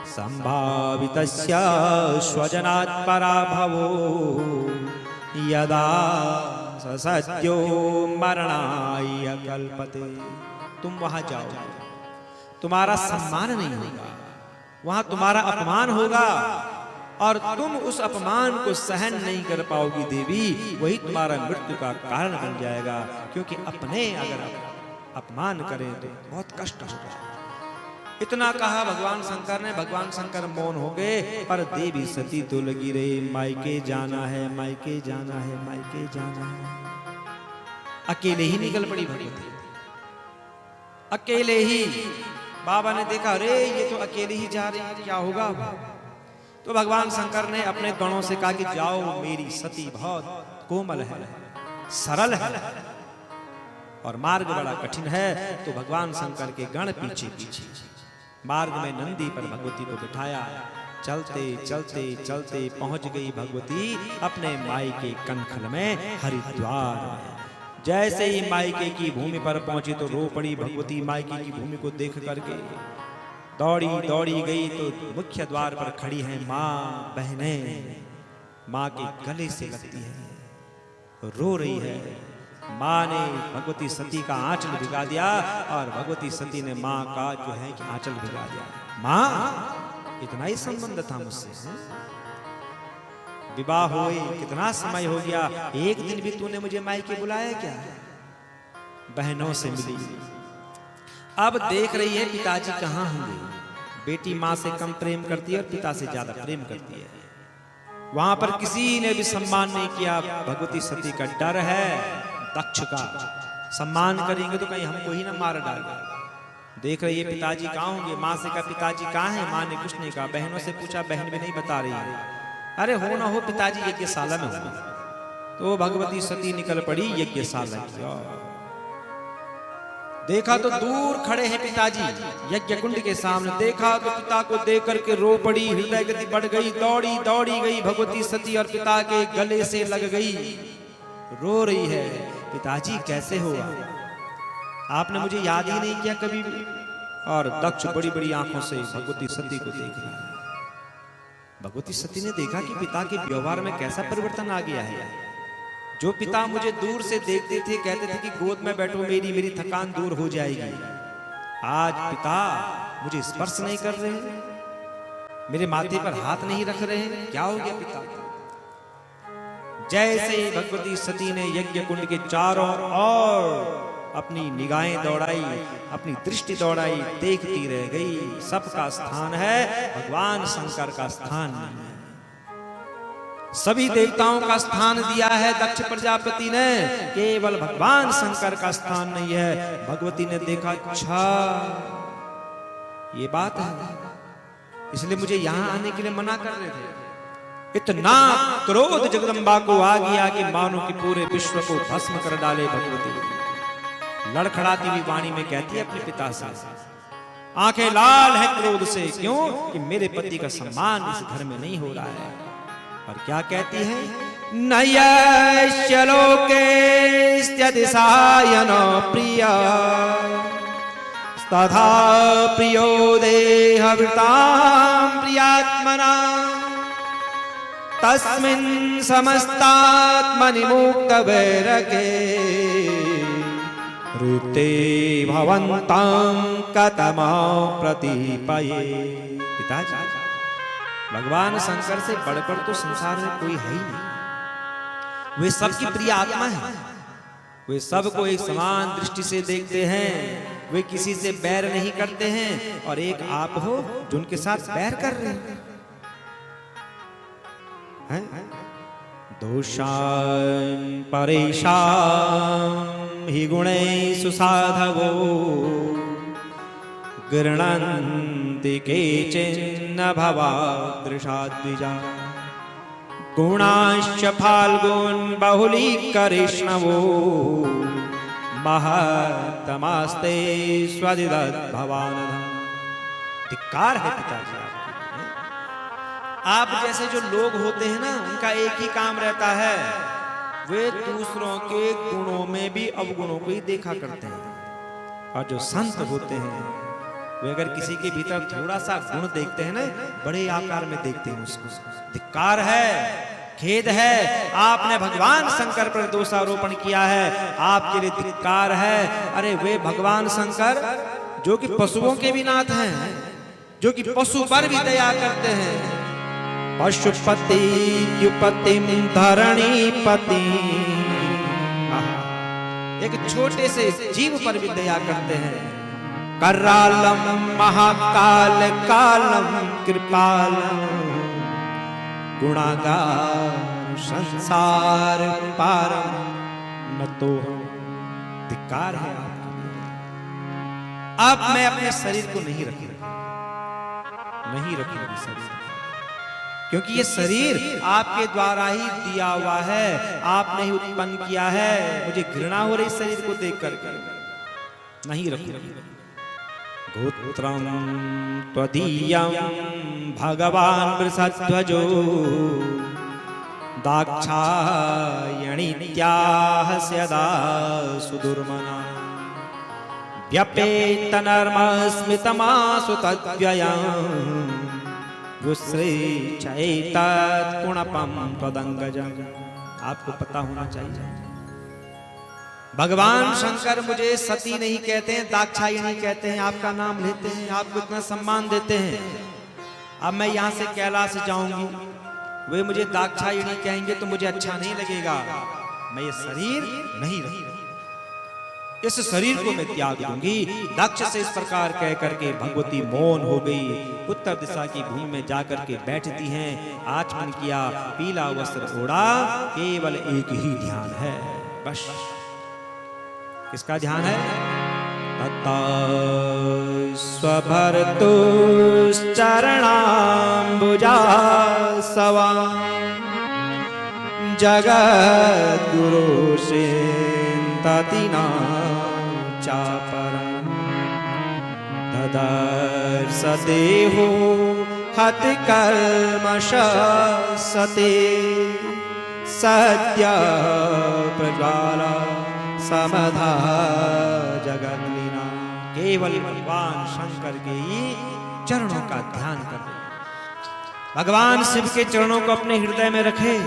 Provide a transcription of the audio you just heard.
संभावितस्य स्वजनात् पराभवो यदा सद्यो मरणाय कल्पते। तुम वहां जाओ, तुम्हारा सम्मान नहीं होगा, वहां तुम्हारा अपमान होगा और तुम उस अपमान को सहन नहीं कर पाओगी देवी, वही तुम्हारा मृत्यु का कारण बन जाएगा। क्योंकि अपने अगर अपमान करें तो बहुत कष्ट होगा। इतना कहा भगवान शंकर ने। भगवान शंकर मौन हो गए, पर देवी सती तो लगी रही, मायके जाना है, मायके जाना है, मायके जाना है। अकेले ही निकल पड़ी भगवती, अकेले ही। बाबा ने देखा, अरे ये तो अकेले ही जा रही है, क्या होगा। तो भगवान शंकर ने अपने गणों से कहा कि जाओ, मेरी सती बहुत कोमल है, सरल है और मार्ग बड़ा कठिन है। तो भगवान शंकर के गण पीछे पीछे मार्ग में नंदी पर भगवती को बिठाया। चलते चलते चलते पहुंच गई भगवती अपने मायके कनखल में, हरिद्वार में। जैसे ही मायके की भूमि पर पहुंची तो रो पड़ी भगवती। मायके की भूमि को देख करके दौड़ी दौड़ी गई तो मुख्य द्वार पर खड़ी हैं माँ बहनें। माँ के गले से लगती है, रो रही है। माँ ने भगवती सती का आंचल भिगा दिया और भगवती सती ने माँ का जो है कि आंचल भिगा दिया। माँ, इतना ही संबंध था मुझसे, विवाह हुए कितना समय हो गया, एक दिन भी तूने मुझे मायके बुलाया क्या। बहनों से मिली, अब देख रही है पिताजी कहाँ होंगे। बेटी माँ से कम प्रेम करती है और पिता से ज्यादा प्रेम करती है। वहां पर किसी ने भी सम्मान नहीं किया। भगवती सती का डर है दक्ष का, सम्मान करेंगे तो कहीं हमको ही ना मार डालेगा। देख रही है पिताजी कहाँ होंगे। माँ से कहा पिताजी कहाँ हैं, माँ ने कुछ नहीं कहा। बहनों से पूछा, बहन भी नहीं बता रही है। अरे हो ना हो पिताजी यज्ञशाला में होंगे। तो भगवती सती निकल पड़ी यज्ञशाला की। देखा तो दूर खड़े हैं पिताजी यज्ञ कुंड के सामने। देखा तो पिता को देख करके रो पड़ी, हृदय गति बढ़ गई, दौड़ी दौड़ी गई भगवती सती और पिता के गले से लग गई, रो रही है, पिताजी कैसे हो आपने मुझे याद ही नहीं किया कभी भी। और दक्ष बड़ी बड़ी आंखों से भगवती सती को देख रहा है। भगवती सती ने देखा कि पिता के व्यवहार में कैसा परिवर्तन आ गया है। जो पिता मुझे दूर से देखते थे, कहते थे कि गोद में बैठो, मेरी थकान दूर हो जाएगी, आज पिता मुझे स्पर्श नहीं कर रहे, मेरे माथे पर हाथ नहीं रख रहे, क्या हो गया पिता। जैसे ही भगवती सती ने यज्ञ कुंड के चारों ओर अपनी निगाहें दौड़ाई, अपनी दृष्टि दौड़ाई, देखती रह गई। सबका स्थान है, भगवान शंकर का स्थान नहीं है। सभी देवताओं का स्थान दिया है दक्ष प्रजापति ने, केवल भगवान शंकर का स्थान नहीं है। भगवती ने देखा, अच्छा ये बात है, इसलिए मुझे यहां आने के लिए मना कर रहे थे। इतना क्रोध जगदम्बा को आ गया कि मानो कि पूरे विश्व को भस्म कर डाले। भगवती लड़खड़ाती हुई वाणी में कहती है अपने पिता से, आंखें लाल है क्रोध से, क्यों कि मेरे पति का सम्मान इस घर में नहीं हो रहा है। और क्या कहती है, नयस्य लोकेस्त्यतिशायन प्रिया तथा प्रियो देहवृतां प्रियात्मना तस्मिन् समस्तात्मनि मुक्तवैरके ऋते भवन्तां कतमां प्रतिपये। पिताजी, भगवान शंकर से बढ़कर तो संसार में कोई है ही नहीं। वे सबकी प्रिय आत्मा है, वे सबको एक समान दृष्टि से देखते हैं, वे किसी से बैर नहीं करते हैं। और एक आप हो जो उनके साथ बैर कर रहे हैं। दोषान् परेषां हि गुणैषु साधवो गृह्णन्ति केचिन्न भवादृशाद्विजा गुणाश्च फाल्गुन् बहुलीकरेष्णवो महत्तमास्ते स्वदिदद्भवानधम्। धिक्कार है पिताजी आप जैसे जो लोग होते हैं ना, उनका एक ही काम रहता है, वे दूसरों के गुणों में भी अवगुणों को ही देखा करते हैं। और जो संत होते हैं वे अगर किसी के भीतर थोड़ा सा गुण देखते हैं ना, बड़े आकार में देखते हैं उसको। धिक्कार है, खेद है, आपने भगवान शंकर पर दोषारोपण किया है, आपके लिए धिक्कार है। अरे वे भगवान शंकर जो कि पशुओं के भी नाथ हैं, जो कि पशु पर भी दया करते हैं। पशुपति युपतिम धरणीपति, एक छोटे से जीव पर भी दया करते हैं। करालम महाकाल कालम कृपालम, गुणागार संसार पारम न तो। धिक्कार है आपके लिए। अब मैं अपने शरीर को नहीं रखूंगी शरीर, क्योंकि ये शरीर आपके द्वारा ही दिया हुआ है, आपने ही उत्पन्न किया है। मुझे घृणा हो रही शरीर को देख करके, नहीं रखूंगी। गोत्रम त्वदीयं भगवान वृषध्वजो, दाक्षायणीत्याह स्यदा सुदुर्मना, व्यपेतनर्मस्मितमासु तद्व्ययम्, गुस्रेचैतत्कुणपं त्वदङ्गजम्। आपको पता होना चाहिए, भगवान शंकर मुझे सती नहीं कहते हैं, दाक्षायणी कहते हैं, आपका नाम लेते हैं, आपको इतना सम्मान देते हैं। अब मैं यहाँ से कैलाश जाऊंगी, वे मुझे दाक्षायणी कहेंगे तो मुझे अच्छा नहीं लगेगा। मैं ये शरीर नहीं रही, इस शरीर को मैं त्याग दूंगी। दक्ष से इस प्रकार कह करके भगवती मौन हो गई। उत्तर दिशा की भूमि में जाकर के बैठती हैं, आचमन किया, पीला वस्त्र ओढ़ा, केवल एक ही ध्यान है बस। किसका ध्यान है? तथा स्वभरतुश्चरणाम्बुजासवा, जगद्गुरो सिन्धतिना चापरं, ददर्श देहो हतकल्मषसते, सद्य प्रज्वाला समधा जगन्लीना। केवल भगवान शंकर के ही चरणों का ध्यान कर, भगवान शिव के चरणों को अपने हृदय में रखे।